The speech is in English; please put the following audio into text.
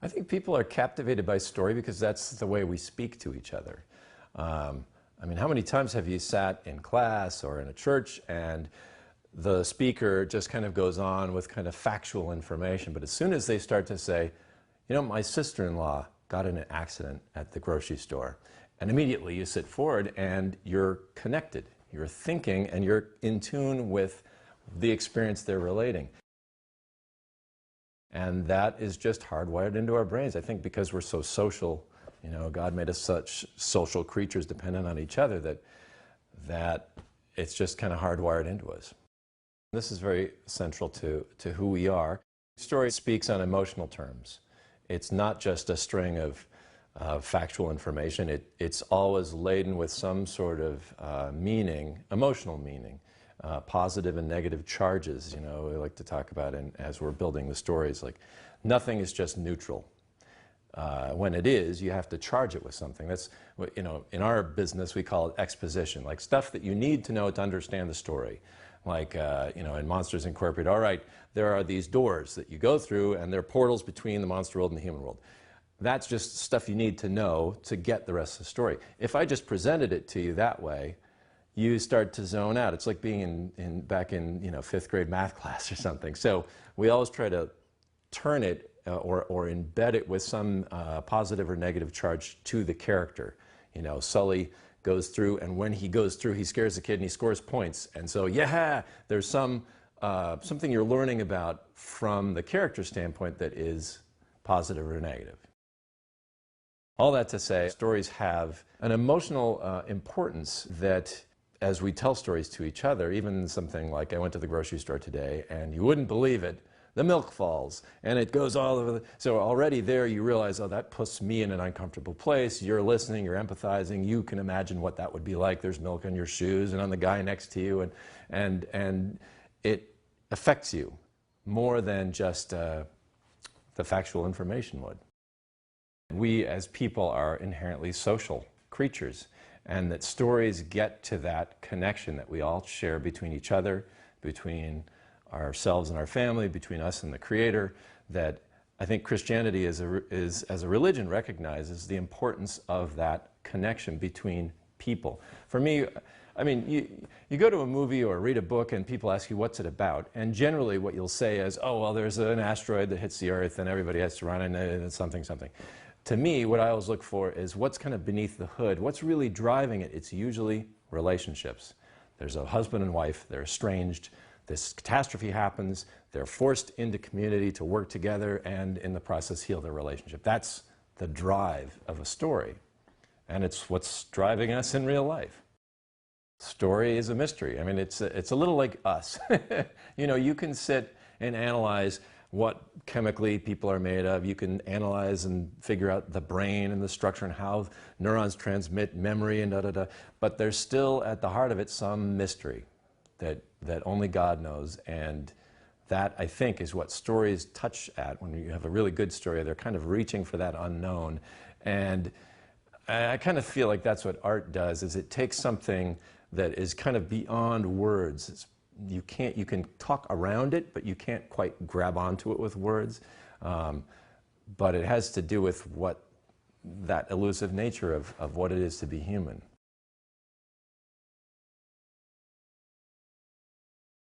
I think people are captivated by story because that's the way we speak to each other. I mean, how many times have you sat in class or in a church and the speaker just kind of goes on with kind of factual information, but as soon as they start to say, you know, my sister-in-law got in an accident at the grocery store, and immediately you sit forward and you're connected, you're thinking, and you're in tune with the experience they're relating. And that is just hardwired into our brains. I think because we're so social, you know, God made us such social creatures dependent on each other that it's just kind of hardwired into us. This is very central to who we are. Story speaks on emotional terms. It's not just a string of factual information. It's always laden with some sort of meaning, emotional meaning. Positive and negative charges, you know, we like to talk about as we're building the stories, like nothing is just neutral. When it is, you have to charge it with something. That's, you know, in our business we call it exposition, like stuff that you need to know to understand the story. Like, you know, in Monsters Incorporated, all right, there are these doors that you go through and they're portals between the monster world and the human world. That's just stuff you need to know to get the rest of the story. If I just presented it to you that way, you start to zone out. It's like being back in, you know, 5th grade math class or something. So we always try to turn it or embed it with some positive or negative charge to the character. You know, Sully goes through, and when he goes through, he scares the kid and he scores points. And so, yeah, there's something you're learning about from the character standpoint that is positive or negative. All that to say, stories have an emotional importance that, as we tell stories to each other, even something like I went to the grocery store today and you wouldn't believe it, the milk falls and it goes all over so already there you realize, oh, that puts me in an uncomfortable place. You're listening, you're empathizing, you can imagine what that would be like. There's milk on your shoes and on the guy next to you, and it affects you more than just the factual information would. We as people are inherently social creatures, and that stories get to that connection that we all share between each other, between ourselves and our family, between us and the Creator, that I think Christianity as a religion recognizes the importance of that connection between people. For me, I mean, you go to a movie or read a book and people ask you what's it about, and generally what you'll say is, oh, well, there's an asteroid that hits the Earth and everybody has to run and it's something. To me, what I always look for is what's kind of beneath the hood. What's really driving it? It's usually relationships. There's a husband and wife, they're estranged, this catastrophe happens, they're forced into community to work together and in the process heal their relationship. That's the drive of a story. And it's what's driving us in real life. Story is a mystery. I mean, it's a little like us. You know, you can sit and analyze what chemically people are made of. You can analyze and figure out the brain and the structure and how neurons transmit memory and da-da-da. But there's still, at the heart of it, some mystery that only God knows. And that, I think, is what stories touch at. When you have a really good story, they're kind of reaching for that unknown. And I kind of feel like that's what art does, is it takes something that is kind of beyond words. You can talk around it, but you can't quite grab onto it with words. But it has to do with what that elusive nature of what it is to be human.